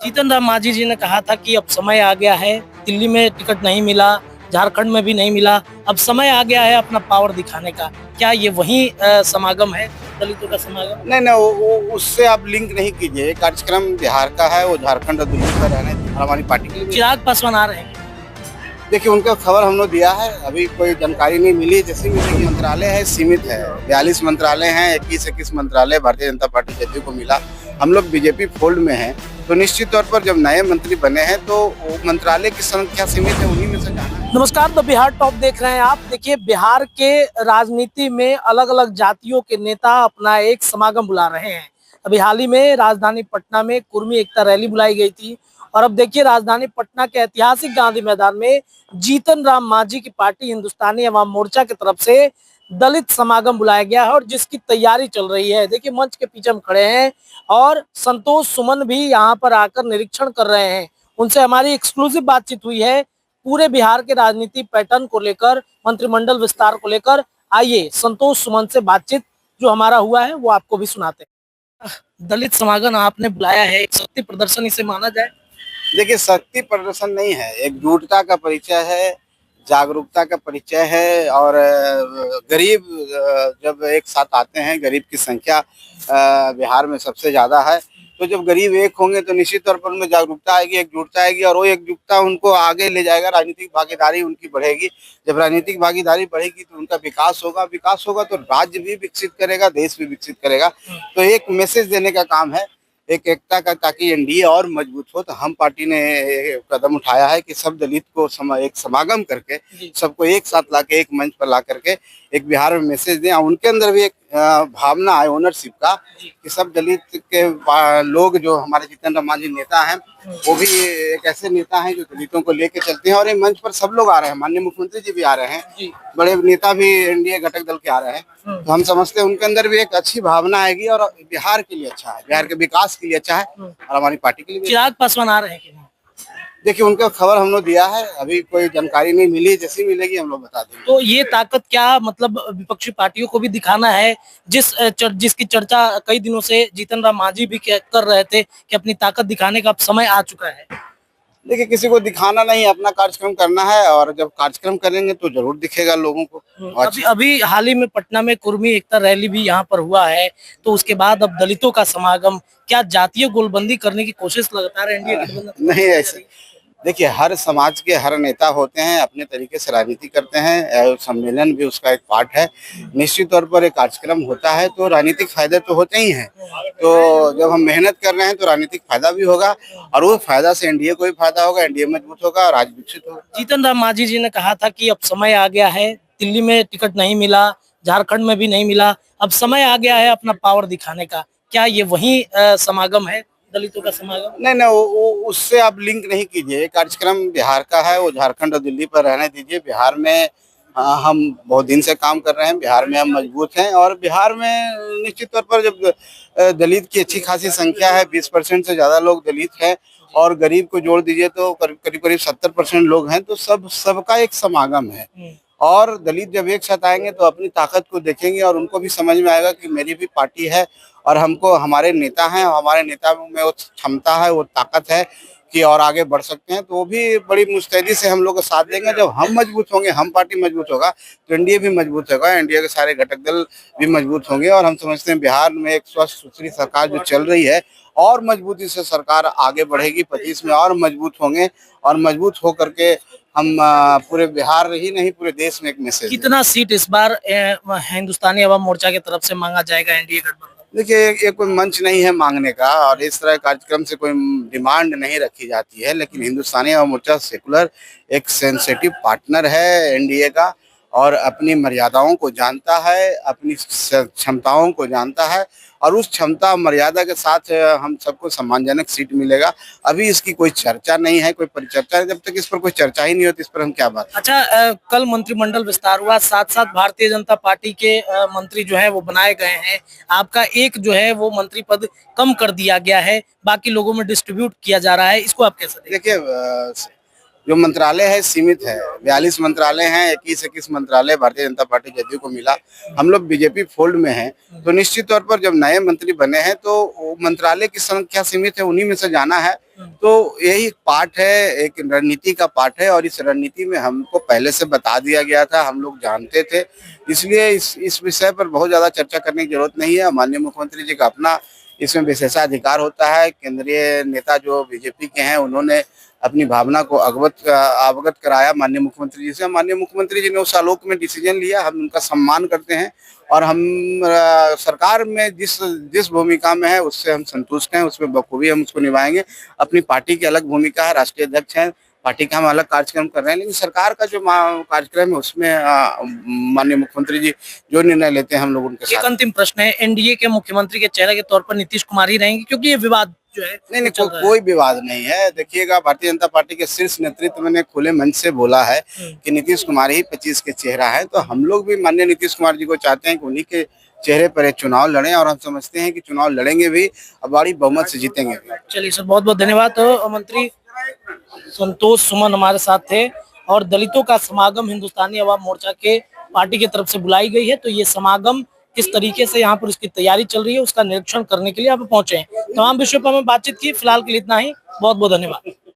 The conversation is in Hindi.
जीतन राम मांझी जी ने कहा था कि अब समय आ गया है, दिल्ली में टिकट नहीं मिला, झारखंड में भी नहीं मिला, अब समय आ गया है अपना पावर दिखाने का। क्या ये वही समागम है, दलितों का समागम? नहीं, नहीं, वो उससे आप लिंक नहीं कीजिए। कार्यक्रम बिहार का है, वो झारखंड और दिल्ली का रहने दीजिए। हमारी पार्टी के लिए चिराग पासवान आ रहे हैं। देखिए, उनका खबर हम लोग दिया है, अभी कोई जानकारी नहीं मिली। जैसे मिलेगी, मंत्रालय है, सीमित है, 42 मंत्रालय हैं, 21 मंत्रालय भारतीय जनता पार्टी जदयू को मिला। हम लोग बीजेपी फोल्ड में हैं, तो निश्चित तौर पर जब नए मंत्री बने हैं तो वो मंत्रालय की संख्या सीमित है, उन्हीं में से जाना है। नमस्कार, द बिहार टॉप देख रहे हैं आप। देखिए, बिहार के राजनीति में अलग अलग जातियों के नेता अपना एक समागम बुला रहे हैं। अभी हाल ही में राजधानी पटना में कुर्मी एकता रैली बुलाई गई थी और अब देखिए राजधानी पटना के ऐतिहासिक गांधी मैदान में जीतन राम मांझी की पार्टी हिंदुस्तानी अवाम मोर्चा की तरफ से दलित समागम बुलाया गया है और जिसकी तैयारी चल रही है। देखिए, मंच के पीछे हम खड़े हैं और संतोष सुमन भी यहाँ पर आकर निरीक्षण कर रहे हैं। उनसे हमारी एक्सक्लूसिव बातचीत हुई है पूरे बिहार के राजनीति पैटर्न को लेकर, मंत्रिमंडल विस्तार को लेकर। आइए संतोष सुमन से बातचीत जो हमारा हुआ है वो आपको भी सुनाते हैं। दलित समागम आपने बुलाया है, एक शक्ति प्रदर्शन इसे माना जाए? देखिए, शक्ति प्रदर्शन नहीं है, एकजुटता का परिचय है, जागरूकता का परिचय है। और गरीब जब एक साथ आते हैं, गरीब की संख्या बिहार में सबसे ज़्यादा है, तो जब गरीब एक होंगे तो निश्चित तौर पर उनमें जागरूकता आएगी, एकजुटता आएगी और वो एकजुटता उनको आगे ले जाएगा। राजनीतिक भागीदारी उनकी बढ़ेगी। जब राजनीतिक भागीदारी बढ़ेगी तो उनका विकास होगा तो राज्य भी विकसित करेगा, देश भी विकसित करेगा। तो एक मैसेज देने का काम है, एक एकता का, ताकि एनडीए और मजबूत हो। तो हम पार्टी ने कदम उठाया है कि सब दलित को एक समागम करके सबको एक साथ लाके एक मंच पर ला करके एक बिहार में मैसेज दें और उनके अंदर भी एक भावना है ओनरशिप का कि सब दलित के लोग, जो हमारे जीतन राम मांझी नेता हैं, वो भी एक ऐसे नेता हैं जो दलितों को लेके चलते हैं। और ये मंच पर सब लोग आ रहे हैं, माननीय मुख्यमंत्री जी भी आ रहे हैं, बड़े नेता भी एनडीए घटक दल के आ रहे हैं। तो हम समझते हैं उनके अंदर भी एक अच्छी भावना आएगी और बिहार के लिए अच्छा है, बिहार के विकास के लिए अच्छा है और हमारी पार्टी के लिए भी। चिराग पासवान आ रहे हैं कि नहीं? देखिए, उनका खबर हम लोग दिया है, अभी कोई जानकारी नहीं मिली। जैसी मिलेगी हम लोग बता देंगे। तो ये ताकत क्या मतलब विपक्षी पार्टियों को भी दिखाना है, जिसकी चर्चा कई दिनों से जीतन राम मांझी भी कर रहे थे कि अपनी ताकत दिखाने का अब समय आ चुका है? देखिए, किसी को दिखाना नहीं, अपना कार्यक्रम करना है और जब कार्यक्रम करेंगे तो जरूर दिखेगा लोगों को। अभी अभी हाल ही में पटना में कुर्मी एकता रैली भी यहाँ पर हुआ है, तो उसके बाद अब दलितों का समागम, क्या जातीय गोलबंदी करने की कोशिश लगातार एनडीए गठबंधन? नहीं, ऐसे देखिए, हर समाज के हर नेता होते हैं, अपने तरीके से राजनीति करते हैं, सम्मेलन भी उसका एक पार्ट है। निश्चित तौर पर एक कार्यक्रम होता है तो राजनीतिक फायदे तो होते ही हैं। तो जब हम मेहनत कर रहे हैं तो राजनीतिक फायदा भी होगा और वो फायदा से एनडीए को भी फायदा होगा, एनडीए मजबूत होगा, राज्य विकसित होगा। जीतन राम मांझी जी ने कहा था कि अब समय आ गया है, दिल्ली में टिकट नहीं मिला, झारखंड में भी नहीं मिला, अब समय आ गया है अपना पावर दिखाने का। क्या ये वही समागम है, दलितों का समागम? नहीं, नहीं, वो उससे आप लिंक नहीं कीजिए। कार्यक्रम बिहार का है, वो झारखंड और दिल्ली पर रहने दीजिए। बिहार में हम बहुत दिन से काम कर रहे हैं, बिहार में हम मजबूत हैं और बिहार में निश्चित तौर पर जब दलित की अच्छी खासी संख्या है, 20% से ज़्यादा लोग दलित हैं और गरीब को जोड़ दीजिए तो करीब करीब 70% लोग हैं, तो सबका एक समागम है। और दलित जब एक साथ आएंगे तो अपनी ताकत को देखेंगे और उनको भी समझ में आएगा कि मेरी भी पार्टी है और हमको हमारे नेता हैं, हमारे नेता में वो क्षमता है, वो ताकत है कि और आगे बढ़ सकते हैं। तो वो भी बड़ी मुस्तैदी से हम लोग का साथ देंगे। जब हम मजबूत होंगे, हम पार्टी मजबूत होगा तो एनडीए भी मजबूत होगा, एनडीए के सारे घटक दल भी मजबूत होंगे। और हम समझते हैं बिहार में एक स्वस्थ सुथरी सरकार जो चल रही है और मजबूती से सरकार आगे बढ़ेगी, 25 में और मजबूत होंगे और मजबूत होकर के हम पूरे बिहार ही नहीं पूरे देश में एक मैसेज। कितना सीट इस बार हिंदुस्तानी अवाम मोर्चा की तरफ से मांगा जाएगा एनडीए गठबंधन? देखिए, ये कोई मंच नहीं है मांगने का और इस तरह कार्यक्रम से कोई डिमांड नहीं रखी जाती है। लेकिन हिंदुस्तानी अवाम मोर्चा सेकुलर एक सेंसिटिव पार्टनर है एनडीए का और अपनी मर्यादाओं को जानता है, अपनी क्षमताओं को जानता है और उस क्षमता मर्यादा के साथ हम सबको सम्मानजनक सीट मिलेगा। अभी इसकी कोई चर्चा नहीं है, कोई परिचर्चा है। जब तक इस पर कोई चर्चा ही नहीं होती, इस पर हम क्या बात। अच्छा, कल मंत्रिमंडल विस्तार हुआ, साथ साथ भारतीय जनता पार्टी के मंत्री जो है वो बनाए गए हैं। आपका एक जो है वो मंत्री पद कम कर दिया गया है, बाकी लोगों में डिस्ट्रीब्यूट किया जा रहा है, इसको आप कैसे देखते हैं? देखिए, जो मंत्रालय है सीमित है, 42 मंत्रालय हैं, 21 मंत्रालय भारतीय जनता पार्टी जदयू को मिला। हम लोग बीजेपी फोल्ड में हैं, तो निश्चित तौर पर जब नए मंत्री बने हैं तो मंत्रालय की संख्या सीमित है, उन्हीं में से जाना है। तो यही पार्ट है, एक रणनीति का पार्ट है, और इस रणनीति में हमको पहले से बता दिया गया था, हम लोग जानते थे, इसलिए इस विषय पर बहुत ज्यादा चर्चा करने की जरूरत नहीं है। माननीय मुख्यमंत्री जी का अपना इसमें विशेषाधिकार होता है। केंद्रीय नेता जो बीजेपी के हैं, उन्होंने अपनी भावना को अवगत कराया माननीय मुख्यमंत्री जी से। माननीय मुख्यमंत्री जी ने उस आलोक में डिसीजन लिया, हम उनका सम्मान करते हैं, और हम सरकार में जिस भूमिका में है उससे हम संतुष्ट हैं, उसमें बखूबी हम उसको निभाएंगे। अपनी पार्टी की अलग भूमिका है, राष्ट्रीय अध्यक्ष हैं, पार्टी का हम अलग कार्यक्रम कर रहे हैं, लेकिन सरकार का जो कार्यक्रम है उसमें माननीय मुख्यमंत्री जी जो निर्णय लेते हैं हम लोग उनके एक साथ। अंतिम प्रश्न है, एनडीए के मुख्यमंत्री के चेहरे के तौर पर नीतीश कुमार ही रहेंगे, क्योंकि ये विवाद जो है नहीं, चल रहा है। कोई विवाद नहीं है। देखिएगा, भारतीय जनता पार्टी के शीर्ष नेतृत्व ने खुले मंच से बोला है कि नीतीश कुमार ही 25 के चेहरा है, तो हम लोग भी माननीय नीतीश कुमार जी को चाहते हैं कि उन्हीं के चेहरे पर चुनाव लड़ें, और हम समझते हैं कि चुनाव लड़ेंगे भी, अब बड़ी बहुमत से जीतेंगे भी। चलिए सर, बहुत बहुत धन्यवाद। तो मंत्री संतोष सुमन हमारे साथ थे, और दलितों का समागम हिंदुस्तानी अवाम मोर्चा के पार्टी की तरफ से बुलाई गई है, तो ये समागम किस तरीके से यहाँ पर उसकी तैयारी चल रही है उसका निरीक्षण करने के लिए यहाँ पे पहुंचे हैं। तमाम विषयों पर हमें बातचीत की, फिलहाल के लिए इतना ही। बहुत बहुत धन्यवाद।